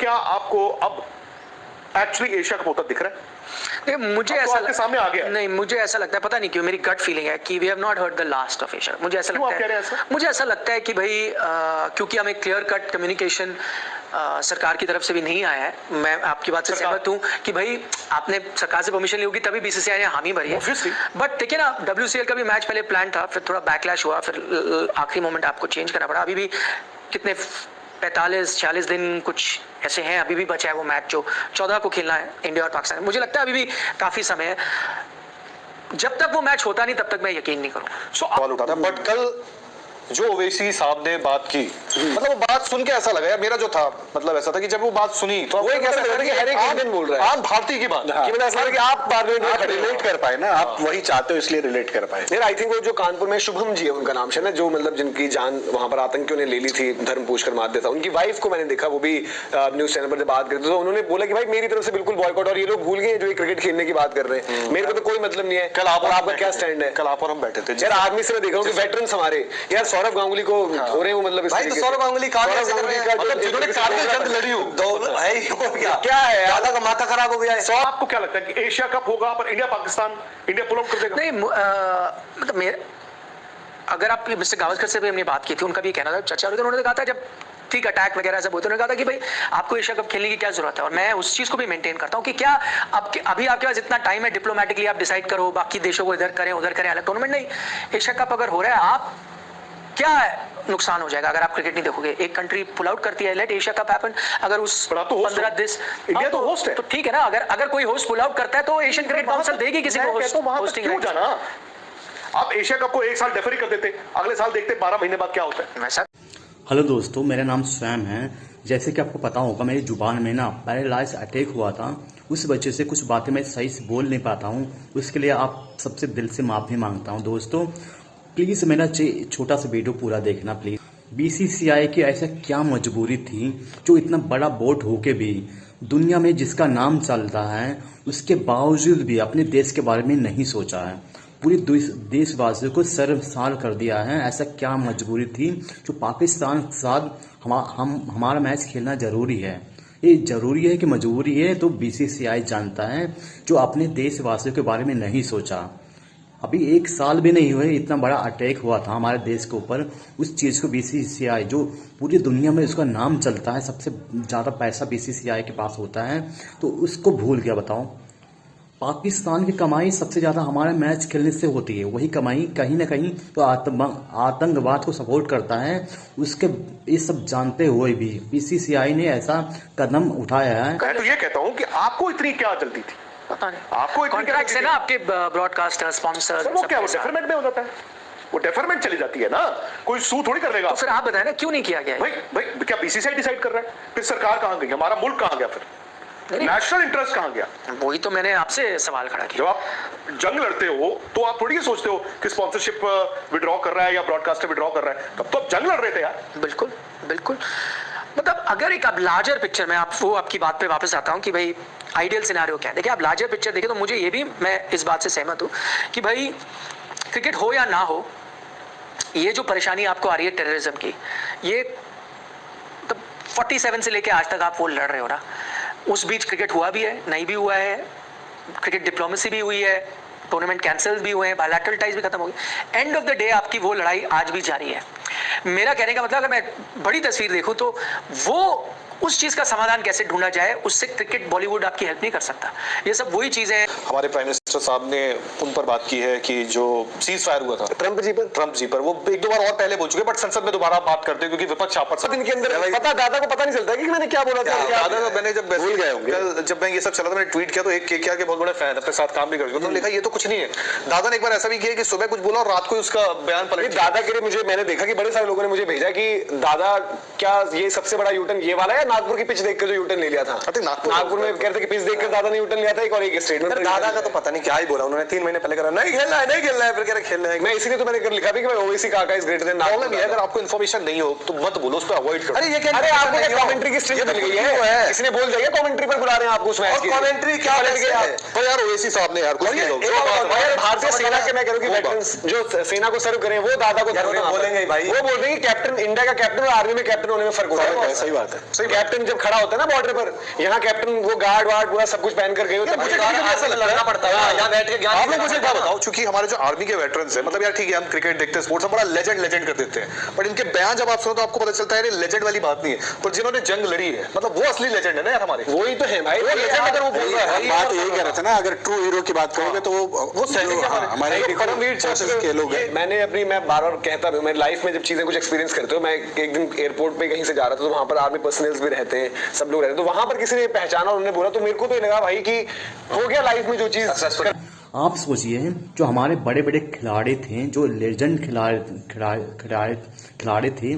क्या आपको अब एक्चुअली एशिया कप होता दिख रहा है? नहीं, मुझे ऐसा आपके सामने आ गया। नहीं, मुझे ऐसा लगता है, पता नहीं क्यों, मेरी गट फीलिंग है कि we have not heard the last of Asia. मुझे ऐसा लगता है, मुझे ऐसा लगता है कि भाई क्योंकि हमें क्लियर कट कम्युनिकेशन सरकार की तरफ से भी नहीं आया है। मैं आपकी बात से सहमत हूं कि भाई आपने सरकार से परमिशन ली होगी तभी बीसीसीआई ने हामी भरी है। बट देखिए ना, WCL का भी मैच पहले प्लान था, फिर थोड़ा बैकलैश हुआ, फिर आखिरी मोमेंट आपको चेंज करना पड़ा। अभी भी कितने 45-46 दिन कुछ ऐसे हैं, अभी भी बचा है वो मैच जो 14 को खेलना है इंडिया और पाकिस्तान। मुझे लगता है अभी भी काफी समय है, जब तक वो मैच होता नहीं तब तक मैं यकीन नहीं करूंगा। सवाल उठा था, बट कल जो ओवैसी साहब ने बात की, मतलब वो बात सुन के ऐसा लगा यार, मेरा जो था मतलब ऐसा था कि जब वो बात सुनी तो वो कैसा लगा कि हर एक इंडियन बोल रहा है, आम भारतीय की बात, कि मतलब ऐसा लगा कि आप पार्लियामेंट में रिलेट कर पाए ना, आप वही चाहते हो इसलिए रिलेट कर पाए। यार आई थिंक वो जो कानपुर में शुभम जी है उनका नाम है ना, जो मतलब जिनकी जान वहां पर आतंकियों ने ले ली थी, धर्म पूछ कर मार दिया था, उनकी वाइफ को मैंने देखा, वो भी न्यूज चैनल पर जब बात करते तो उन्होंने बोला कि भाई मेरी तरफ से बिल्कुल बॉयकॉट, और ये लोग भूल गए जो क्रिकेट खेलने की बात कर रहे हैं, मेरे को तो कोई मतलब नहीं है। कल आप और आपका क्या स्टैंड है? कल आप और हम बैठे थे यार, आर्मी से मैं देख रहा हूँ कि वेटरन्स हमारे यार सौरभ गांगुली को हो रहे हो, मतलब भाई तो सौरभ गांगुली मतलब जिन्होंने कारगिल जंग लड़ी हो क्या है, ज्यादा का माथा खराब हो गया है। आपको क्या लगता है कि एशिया कप होगा पर India Pakistan India pull out कर देगा? नहीं, मतलब अगर आप मिस्टर गावस्कर से भी हमने बात की थी, उनका भी कहना था, चर्चा उन्होंने कहा था जब ठीक अटैक वगैरह सब होते, उन्होंने कहा था कि भाई आपको एशिया कप खेलने की क्या जरूरत है, और मैं उस चीज को भी मेंटेन करता हूं कि क्या अभी आपके पास इतना टाइम है, डिप्लोमेटिकली आप डिसाइड करो, बाकी देशों को इधर करें उधर करें, अलग टूर्नामेंट नहीं। एशिया कप अगर हो रहा है, आप क्या नुकसान हो जाएगा अगर आप क्रिकेट नहीं देखोगे? एक कंट्री पुल आउट करती है, लेट एशिया कप हैपन। अगर उस 15 देश, इंडिया तो होस्ट है, तो ठीक है ना, अगर कोई होस्ट पुल आउट करता है तो एशियन क्रिकेट काउंसिल देगी किसी को होस्टिंग राइट। जाना आप एशिया कप को एक साल डेफर कर देते, अगले साल देखते 12 महीने बाद क्या होता है। हेलो दोस्तों, मेरा नाम स्वयं है। जैसे कि आपको पता होगा, मेरी जुबान में ना पैरालाइज अटैक हुआ था, उस वजह से कुछ बातें मैं सही से बोल नहीं पाता हूँ। उसके लिए आप सबसे दिल से माफी मांगता हूँ। दोस्तों प्लीज मेरा छोटा सा वीडियो पूरा देखना प्लीज। बीसीसीआई की ऐसा क्या मजबूरी थी जो इतना बड़ा बोर्ड होके भी दुनिया में जिसका नाम चलता है उसके बावजूद भी अपने देश के बारे में नहीं सोचा है, पूरे देशवासियों को शर्मसार कर दिया है। ऐसा क्या मजबूरी थी जो पाकिस्तान के साथ हमारा मैच खेलना जरूरी है? ये जरूरी है कि मजबूरी है? तो बीसीसीआई जानता है, जो अपने देशवासियों के बारे में नहीं सोचा। अभी 1 साल भी नहीं हुए, इतना बड़ा अटैक हुआ था हमारे देश के ऊपर। उस चीज को बीसीसीआई, जो पूरी दुनिया में उसका नाम चलता है, सबसे ज्यादा पैसा बीसीसीआई के पास होता है, तो उसको भूल गया। बताओ, पाकिस्तान की कमाई सबसे ज्यादा हमारे मैच खेलने से होती है, वही कमाई कहीं ना कहीं तो आतंकवाद को सपोर्ट करता है। उसके ये सब जानते हुए भी बीसीसीआई ने ऐसा कदम उठाया है। मैं तो ये कहता हूँ कि आपको इतनी क्या जल्दी थी? पता नहीं, आपको कॉन्ट्रैक्ट है ना आपके ब्रॉडकास्टर स्पॉन्सर, वो क्या डेफरमेंट में हो जाता है, वो डेफरमेंट चली जाती है ना, कोई सू थोड़ी कर देगा। तो फिर आप बताएं ना क्यों नहीं किया गया? भाई क्या बीसीसीआई डिसाइड कर रहा है? फिर सरकार कहां गई? हमारा मुल्क कहां गया? फिर नेशनल इंटरेस्ट कहां गया? वही तो मैंने आपसे सवाल खड़ा किया। जब आप जंग लड़ते हो तो आप थोड़ी ये सोचते हो कि स्पॉन्सरशिप विड्रॉ कर रहा है या ब्रॉडकास्टर विड्रॉ कर रहा है, तब तो आप जंग लड़ रहे थे यार। बिल्कुल बिल्कुल। मतलब अगर एक आप लार्जर पिक्चर में, आपकी बात पे वापस आता हूं कि भाई आइडियल सिनेरियो क्या है। देखिए, आप लार्जर पिक्चर देखिए तो मुझे ये भी, मैं इस बात से सहमत हूं कि भाई क्रिकेट हो या ना हो, ये जो परेशानी आपको आ रही है टेररिज्म की, ये तो 47 से लेके आज तक आप वो लड़ रहे हो ना। उस बीच क्रिकेट हुआ भी है, नहीं भी हुआ है, क्रिकेट डिप्लोमेसी भी हुई है, टूर्नामेंट कैंसिल भी हुए हैं, बायलैटरल टाइज भी खत्म हो गई। एंड ऑफ द डे आपकी वो लड़ाई आज भी जारी है। मेरा कहने का मतलब, अगर मैं बड़ी तस्वीर देखूं तो वो उस चीज का समाधान कैसे ढूंढा जाए, उससे क्रिकेट बॉलीवुड आपकी हेल्प नहीं कर सकता। ये सब वही चीजें हैं। हमारे प्राइम मिनिस्टर साहब ने उन पर बात की है कि जो सीज फायर हुआ था ट्रंप जी पर वो 1-2 बार और पहले बोल चुके, बट संसद में दोबारा बात करते हैं क्योंकि विपक्ष आपस में इनके अंदर पता, दादा को पता नहीं चलता कि मैंने क्या बोला था। दादा को मैंने जब भूल गए होंगे, कल जब मैं ये सब चला था मैंने ट्वीट किया तो एक केकेआर के बहुत बड़े फैन अपने साथ काम भी कर चुके, तो लिखा ये तो कुछ नहीं है। दादा ने एक बार ऐसा भी किया कि सुबह कुछ बोला और रात को उसका बयान पलट। दादा के लिए मैंने देखा कि बड़े सारे लोगों ने मुझे भेजा कि दादा क्या ये सबसे बड़ा यूटर्न ये वाला है, नागपुर की पिच देख जो यूटर्न ले लिया था। नागपुर में कहते कि पिच देखकर दादा ने यूटर्न लिया था, एक और एक स्टेटमेंट। दादा का तो पता नहीं क्या ही बोला उन्होंने, 3 महीने पहले करा नहीं खेलना है, फिर कह रहे खेलना है। मैं इसीलिए तो मैंने कर लिखा भी कि मैं ओवैसी काका इज ग्रेटर देन नागपुर में। अगर आपको इंफॉर्मेशन नहीं हो तो मत बोलो, उसको अवॉइड करो। अरे ये क्या, अरे आपको क्या कमेंट्री की स्ट्रिंग मिल गई है, किसी ने बोल दिया कमेंट्री पर बुला रहे हैं आपको उस मैच की। कमेंट्री क्या लग गया तो यार ओवैसी साहब ने यार कुछ नहीं बोला। भारतीय सेना के मैं कह रहा हूं कि वेटरन्स जो सेना को सर्व करें वो दादा को बोलेंगे भाई, वो बोल रहे हैं कि कैप्टन, इंडिया का कैप्टन और आर्मी में कैप्टन होने में फर्क होता है। सही बात है, कैप्टन जब खड़ा होता है ना बॉर्डर पर, यहाँ कैप्टन वो गार्ड वार्ड पूरा सब कुछ पहन कर गए होते हैं, मुझे ऐसा लगना पड़ता है यहाँ बैठ के। आप लोग मुझे बात बताओ, क्योंकि हमारे जो आर्मी के वेटरन्स हैं, मतलब यार ठीक है हम क्रिकेट देखते हैं, स्पोर्ट्स हम बड़ा लेजेंड कर देते हैं, बट इनके बयान जब आप सुनो तो आपको पता चलता है लेजेंड वाली बात नहीं है, पर जिन्होंने जंग लड़ी है मतलब वो असली लेजेंड है ना यार हमारे। वही तो है भाई, वो लेजेंड अगर वो बोल रहा है, बात यही कह रहे थे ना, अगर ट्रू हीरो की बात करोगे तो वो हमारे परमवीर चौधरी के लोग हैं। मैं बार बार कहता हूँ, मेरी लाइफ में जब चीजें कुछ एक्सपीरियंस करते हो, मैं एक दिन एयरपोर्ट पे कहीं से जा रहा था तो वहां पर आर्मी पर्सनल्स भी रहते हैं, सब लोग रहते हैं, तो वहां पर किसी ने पहचाना, उन्होंने बोला तो मेरे को तो लगा भाई कि हो गया लाइफ में जो चीज सक्सेसफुल। आप सोचिए जो हमारे बड़े बड़े खिलाड़ी थे, जो लेजेंड खिलाड़ी थे,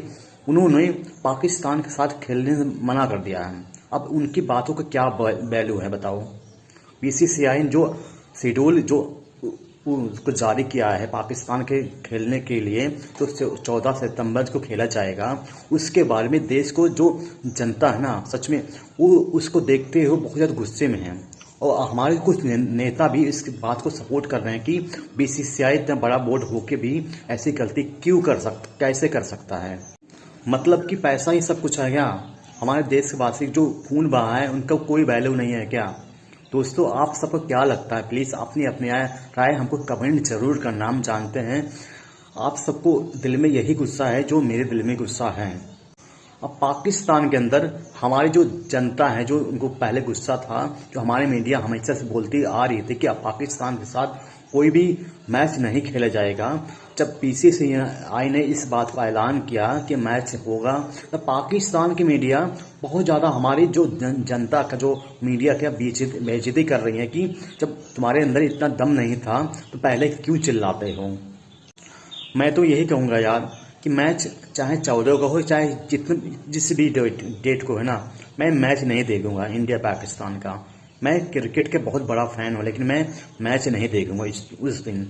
उन्होंने पाकिस्तान के साथ खेलने से मना कर दिया है। अब उनकी बातों का क्या वैल्यू है बताओ। बीसीसीआई ने जो शेड्यूल जो उसको जारी किया है पाकिस्तान के खेलने के लिए, तो 14 सितंबर को खेला जाएगा, उसके बारे में देश को जो जनता है ना, सच में वो उसको देखते हुए बहुत ज़्यादा गुस्से में है। और हमारे कुछ नेता भी इस बात को सपोर्ट कर रहे हैं कि बीसीसीआई इतना बड़ा बोर्ड होके भी ऐसी गलती कैसे कर सकता है। मतलब कि पैसा ही सब कुछ है क्या? हमारे देशवासी जो खून बहा है उनका कोई वैल्यू नहीं है क्या? दोस्तों आप सबको क्या लगता है? प्लीज़ अपनी राय हमको कमेंट जरूर करना, हम जानते हैं आप सबको दिल में यही गुस्सा है जो मेरे दिल में गुस्सा है। अब पाकिस्तान के अंदर हमारी जो जनता है, जो उनको पहले गुस्सा था, जो हमारे मीडिया हमेशा से बोलती आ रही थी कि अब पाकिस्तान के साथ कोई भी मैच नहीं खेला जाएगा, जब बीसीसीआई ने इस बात का ऐलान किया कि मैच होगा, तो पाकिस्तान की मीडिया बहुत ज़्यादा हमारी जो जनता का जो मीडिया का बेइज्जती कर रही है कि जब तुम्हारे अंदर इतना दम नहीं था तो पहले क्यों चिल्लाते हो। मैं तो यही कहूँगा यार कि मैच चाहे 14 का हो, चाहे जिस भी डेट को है ना, मैं मैच नहीं देखूंगा इंडिया पाकिस्तान का। मैं क्रिकेट के बहुत बड़ा फैन हूँ, लेकिन मैं मैच नहीं देखूंगा उस दिन।